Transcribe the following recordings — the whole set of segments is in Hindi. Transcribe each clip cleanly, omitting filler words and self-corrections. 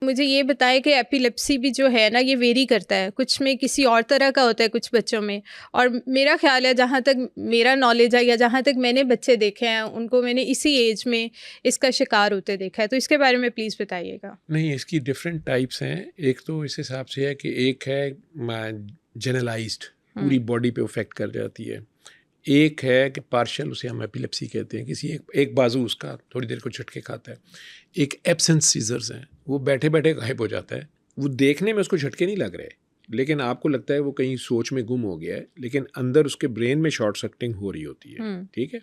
मुझे ये बताएं कि एपिलेप्सी भी जो है ना, ये वेरी करता है, कुछ में किसी और तरह का होता है, कुछ बच्चों में। और मेरा ख्याल है, जहाँ तक मेरा नॉलेज है या जहाँ तक मैंने बच्चे देखे हैं, उनको मैंने इसी एज में इसका शिकार होते देखा है। तो इसके बारे में प्लीज़ बताइएगा। नहीं, इसकी डिफरेंट टाइप्स हैं। एक तो इस हिसाब से है कि एक है जनरलाइज्ड, पूरी बॉडी पे इफेक्ट कर जाती है। एक है कि पार्शियल, उसे हम एपिलेप्सी कहते हैं, किसी एक बाजू उसका थोड़ी देर को झटके खाता है। एक एब्सेंस सीजर्स हैं, वो बैठे बैठे गायब हो जाता है। वो देखने में उसको झटके नहीं लग रहे, लेकिन आपको लगता है वो कहीं सोच में गुम हो गया है, लेकिन अंदर उसके ब्रेन में शॉर्ट सर्किटिंग हो रही होती है। ठीक है।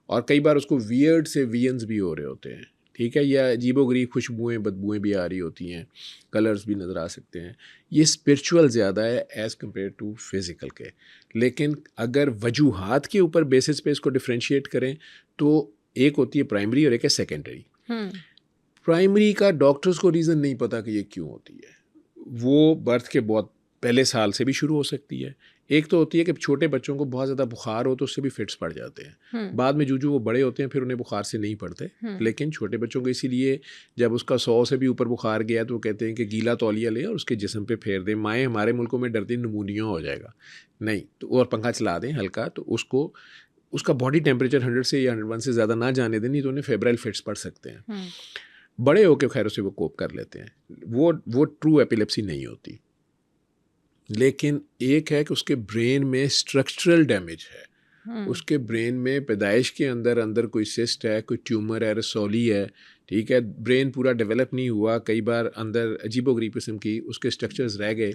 और कई बार उसको वियर्ड से वियंस भी हो रहे होते हैं। ठीक है। या अजीबोगरीब खुशबुएं बदबुएं भी आ रही होती हैं, कलर्स भी नज़र आ सकते हैं। ये स्पिरिचुअल ज़्यादा है एज़ कम्पेयर टू फिज़िकल के। लेकिन अगर वजूहात के ऊपर बेसिस पे इसको डिफ्रेंशिएट करें तो एक होती है प्राइमरी और एक है सेकेंडरी। प्राइमरी का डॉक्टर्स को रीज़न नहीं पता कि ये क्यों होती है। वो बर्थ के बहुत पहले साल से भी शुरू हो सकती है। एक तो होती है कि छोटे बच्चों को बहुत ज़्यादा बुखार हो तो उससे भी फिट्स पड़ जाते हैं। बाद में जूझू वो बड़े होते हैं फिर उन्हें बुखार से नहीं पड़ते। लेकिन छोटे बच्चों को इसीलिए जब उसका 100 से भी ऊपर बुखार गया तो वो कहते हैं कि गीला तौलिया ले और उसके जिस्म पे फेर दें। माएँ हमारे मुल्कों में डरती नमूनिया हो जाएगा, नहीं तो और पंखा चला दें हल्का, तो उसको उसका बॉडी टेम्परेचर 100 से या 101 से ज़्यादा ना जाने दें, नहीं तो उन्हें फेब्राइल फिट्स पड़ सकते हैं। बड़े होकर खैर उसे वो कोप कर लेते हैं। वो ट्रू एपिलेप्सी नहीं होती। लेकिन एक है कि उसके ब्रेन में स्ट्रक्चरल डैमेज है। उसके ब्रेन में पैदाइश के अंदर कोई सिस्ट है, कोई ट्यूमर है, रसौली है। ठीक है। ब्रेन पूरा डेवलप नहीं हुआ, कई बार अंदर अजीबोगरीब किस्म की उसके स्ट्रक्चर्स रह गए,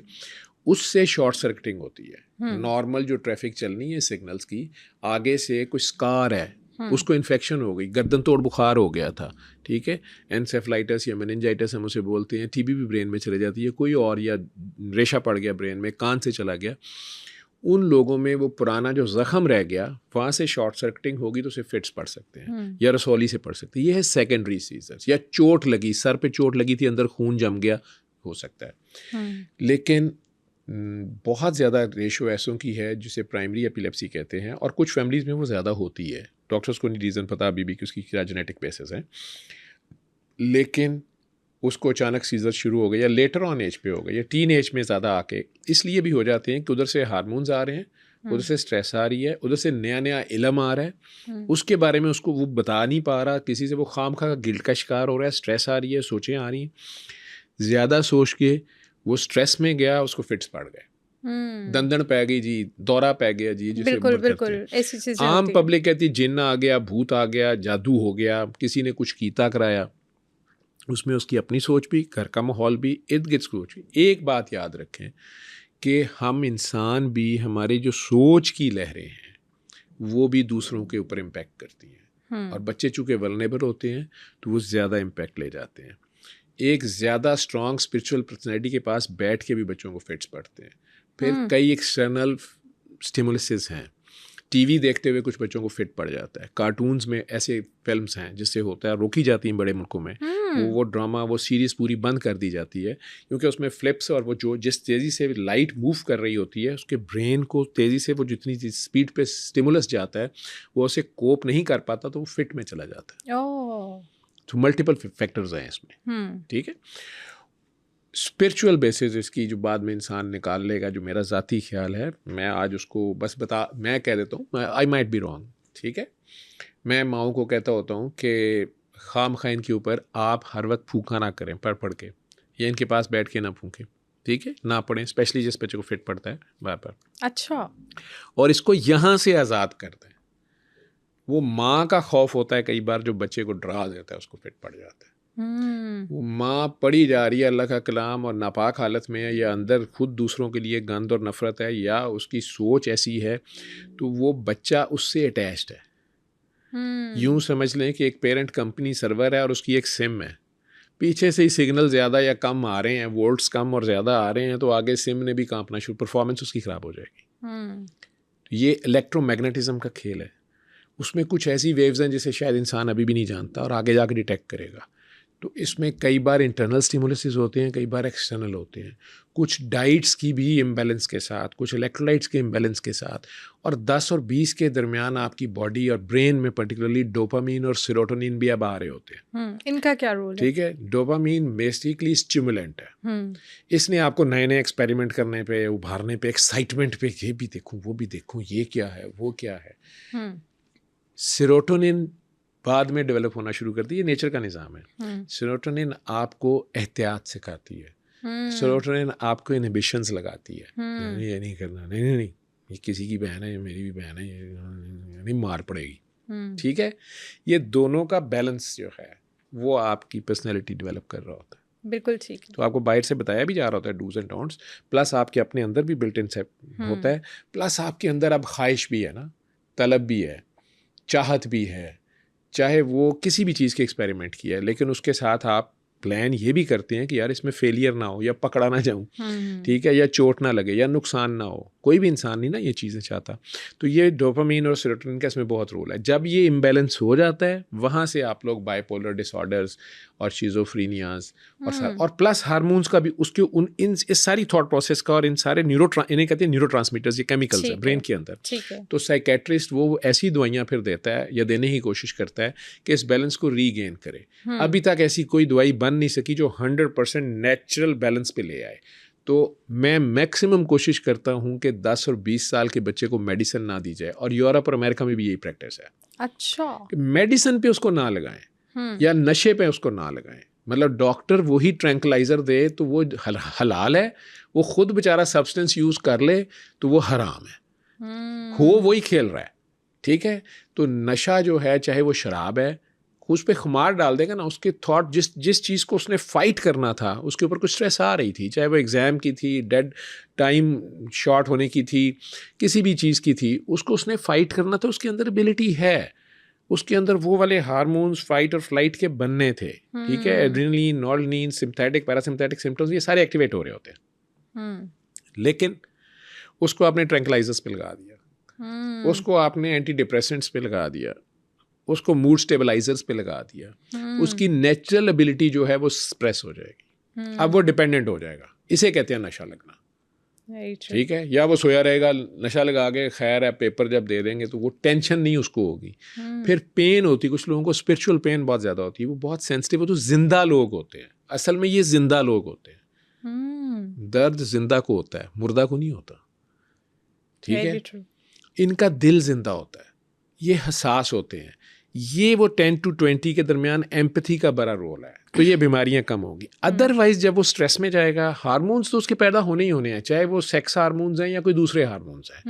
उससे शॉर्ट सर्किटिंग होती है। नॉर्मल जो ट्रैफिक चलनी है सिग्नल्स की, आगे से कोई स्कार है, उसको इन्फेक्शन हो गई, गर्दन तोड़ बुखार हो गया था। ठीक है। एनसेफलाइटिस या मेनिंजाइटिस हम उसे बोलते हैं। टीबी भी ब्रेन में चले जाती है कोई और, या रेशा पड़ गया ब्रेन में, कान से चला गया। उन लोगों में वो पुराना जो ज़ख़म रह गया वहाँ से शॉर्ट सर्किटिंग होगी तो उसे फिट्स पड़ सकते हैं या रसौली से पड़ सकती है। ये है सेकेंडरी सीजर्स। या चोट लगी, सर पे चोट लगी थी, अंदर खून जम गया, हो सकता है। लेकिन बहुत ज़्यादा रेशो ऐसों की है जिसे प्राइमरी एपिलेप्सी कहते हैं, और कुछ फैमिलीज़ में वो ज़्यादा होती है। डॉक्टर्स को नहीं रीज़न पता अभी भी कि उसकी क्या जेनेटिक बेसिस है। लेकिन उसको अचानक सीजर शुरू हो गए या लेटर ऑन एज पे हो गए या टीन एज में ज़्यादा आके इसलिए भी हो जाते हैं कि उधर से हार्मोन्स आ रहे हैं, उधर से स्ट्रेस आ रही है, उधर से नया नया इल्म आ रहा है, उसके बारे में उसको वो बता नहीं पा रहा, किसी से वो खामखा गिल्ट का शिकार हो रहा है, स्ट्रेस आ रही है, सोचें आ रही हैं, ज़्यादा सोच के वो स्ट्रेस में गया, उसको फिट्स पड़ गए, दंदन पै गई जी, दौरा पै गया जी, जिसे बिल्कुल बिल्कुल ऐसी चीजें आम होती हैं। पब्लिक कहती जिन्न आ गया, भूत आ गया, जादू हो गया, किसी ने कुछ कीता कराया। उसमें उसकी अपनी सोच भी, घर का माहौल भी, इर्द गिर्द सोच भी। एक बात याद रखें कि हम इंसान भी, हमारी जो सोच की लहरें हैं वो भी दूसरों के ऊपर इम्पैक्ट करती हैं, और बच्चे चूँकि वल्नरेबल होते हैं तो वो ज़्यादा इम्पैक्ट ले जाते हैं। एक ज़्यादा स्ट्रॉन्ग स्पिरिचुअल पर्सनैलिटी के पास बैठ के भी बच्चों को फिट्स पड़ते हैं। फिर कई एक्सटर्नल स्टिमुलसेस हैं। टीवी देखते हुए कुछ बच्चों को फिट पड़ जाता है। कार्टून्स में ऐसे फिल्म्स हैं जिससे होता है, रोकी जाती हैं बड़े मुल्कों में, वो ड्रामा, वो सीरीज़ पूरी बंद कर दी जाती है, क्योंकि उसमें फ्लिप्स और वो जो जिस तेज़ी से लाइट मूव कर रही होती है उसके ब्रेन को तेज़ी से वो जितनी स्पीड पे स्टिमुलस जाता है वो उसे कोप नहीं कर पाता, तो वो फिट में चला जाता है। तो मल्टीपल फैक्टर्स हैं इसमें। ठीक है। स्पिरिचुअल बेसिस इसकी जो बाद में इंसान निकाल लेगा, जो मेरा ज़ाती ख्याल है, मैं आज उसको बस मैं कह देता हूँ, आई माइट बी रॉन्ग। ठीक है। मैं माओ को कहता होता हूँ कि खाम खा इनके ऊपर आप हर वक्त फूका ना करें पढ़ के, या इनके पास बैठ के ना फूकें। ठीक है। ना पढ़ें, स्पेशली जिस बच्चे को फिट पड़ता है बार बार। अच्छा। और इसको यहाँ से आज़ाद कर दें। वो माँ का खौफ होता है कई बार, जो बच्चे को डरा देता है उसको फिट पड़ जाता है। वो माँ पढ़ी जा रही है अल्लाह का कलाम और नापाक हालत में है, या अंदर खुद दूसरों के लिए गंद और नफ़रत है, या उसकी सोच ऐसी है, तो वो बच्चा उससे अटैच्ड है। यूँ समझ लें कि एक पेरेंट कंपनी सर्वर है और उसकी एक सिम है, पीछे से ही सिग्नल ज़्यादा या कम आ रहे हैं, वोल्ट्स कम और ज़्यादा आ रहे हैं, तो आगे सिम ने भी कांपना शुरू, परफॉर्मेंस उसकी ख़राब हो जाएगी। तो ये इलेक्ट्रोमैग्नेटिज्म का खेल है। उसमें कुछ ऐसी वेव्स हैं जिसे शायद इंसान अभी भी नहीं जानता और आगे जाकर डिटेक्ट करेगा। तो इसमें कई बार इंटरनल स्टिमुलसेस होते हैं, कई बार एक्सटर्नल होते हैं, कुछ डाइट्स की भी इम्बैलेंस के साथ, कुछ इलेक्ट्रोलाइट्स के इम्बैलेंस के साथ, और 10 और 20 के दरमियान आपकी बॉडी और ब्रेन में पर्टिकुलरली डोपामीन और सेरोटोनिन भी अब आ रहे होते हैं। इनका क्या रोल है? ठीक है, डोपामीन बेसिकली स्टिमुलेंट है। इसने आपको नए नए एक्सपेरिमेंट करने पे, उभारने पे, एक्साइटमेंट पे, ये भी देखूं वो भी देखूं, ये क्या है वो क्या है। सेरोटोनिन बाद में डेवलप होना शुरू करती है, ये नेचर का निज़ाम है। सेरोटोनिन आपको एहतियात सिखाती है, सेरोटोनिन आपको इनहिबिशंस लगाती है, ये नहीं करना, नहीं नहीं नहीं, ये किसी की बहन है, ये मेरी भी बहन है, ये नहीं मार पड़ेगी। ठीक है, ये दोनों का बैलेंस जो है वो आपकी पर्सनैलिटी डेवलप कर रहा होता है। बिल्कुल ठीक है। तो आपको बाहर से बताया भी जा रहा होता है डूज एंड डोंट्स, प्लस आपके अपने अंदर भी बिल्ट इन होता है, प्लस आपके अंदर अब ख्वाहिश भी है ना, तलब भी है, चाहत भी है, चाहे वो किसी भी चीज़ के एक्सपेरिमेंट किया है, लेकिन उसके साथ आप प्लान ये भी करते हैं कि यार इसमें फेलियर ना हो, या पकड़ा ना जाऊं, ठीक है, या चोट ना लगे, या नुकसान ना हो। कोई भी इंसान नहीं ना ये चीज़ें चाहता। तो ये डोपामीन और सेरोटोनिन का इसमें बहुत रोल है। जब ये इम्बैलेंस हो जाता है, वहाँ से आप लोग बाइपोलर डिसऑर्डर्स और शिज़ोफ्रीनियाज और प्लस हार्मोन्स का भी, उसके इस सारी थॉट प्रोसेस का, और इन सारे इन्हें कहते हैं न्यूरोट्रांसमीटर्स, ये केमिकल्स है ब्रेन के अंदर। तो साइकेट्रिस्ट वो ऐसी दवाइयाँ फिर देता है या देने की कोशिश करता है कि इस बैलेंस को रीगेन करे। अभी तक ऐसी कोई दवाई बन नहीं सकी जो 100% नेचुरल बैलेंस पे ले आए। तो मैं मैक्सिमम कोशिश करता हूँ कि 10 और 20 साल के बच्चे को मेडिसिन ना दी जाए, और यूरोप और अमेरिका में भी यही प्रैक्टिस है। अच्छा, कि मेडिसिन पे उसको ना लगाएं या नशे पे उसको ना लगाएं। मतलब डॉक्टर वही ट्रैंक्विलाइजर दे तो वो हलाल है, वो खुद बेचारा सब्सटेंस यूज़ कर ले तो वो हराम है। हो वही खेल रहा है। ठीक है, तो नशा जो है, चाहे वो शराब है, उस पर खुमार डाल देगा ना, उसके थॉट जिस चीज़ को उसने फाइट करना था, उसके ऊपर कुछ स्ट्रेस आ रही थी, चाहे वो एग्ज़ाम की थी, डेड टाइम शॉर्ट होने की थी, किसी भी चीज़ की थी, उसको उसने फाइट करना था, उसके अंदर एबिलिटी है, उसके अंदर वो वाले हार्मोन्स फाइट और फ्लाइट के बनने थे। ठीक है, एड्रेनलिन, नॉर्लिन, सिम्पैथिक, पैरासिम्पैथिक सिम्पटम्स, ये सारे एक्टिवेट हो रहे होते हैं। लेकिन उसको आपने ट्रैंक्विलाइजर्स पे लगा दिया, उसको आपने एंटी डिप्रेसेंट्स पे लगा दिया, उसको मूड स्टेबलाइजर्स पे लगा दिया, उसकी नेचुरल एबिलिटी जो है वो स्प्रेस हो जाएगी। अब वो डिपेंडेंट हो जाएगा। इसे कहते हैं नशा लगना। ठीक है, या वो सोया रहेगा, नशा लगा के खैर है, पेपर जब दे देंगे तो वो टेंशन नहीं उसको होगी। फिर पेन होती, कुछ लोगों को स्पिरिचुअल पेन बहुत ज़्यादा होती है, वो बहुत सेंसिटिव हो, तो जिंदा लोग होते हैं। असल में ये जिंदा लोग होते हैं। दर्द जिंदा को होता है, मुर्दा को नहीं होता। ठीक है, इनका दिल जिंदा होता है, ये हसास होते हैं। ये वो 10 to 20 के दरमियान एम्पैथी का बड़ा रोल है, तो ये बीमारियां कम होगी। अदरवाइज जब वो स्ट्रेस में जाएगा, हार्मोन्स तो उसके पैदा होने ही होने हैं, चाहे वो सेक्स हार्मोन्स हैं या कोई दूसरे हार्मोन्स हैं,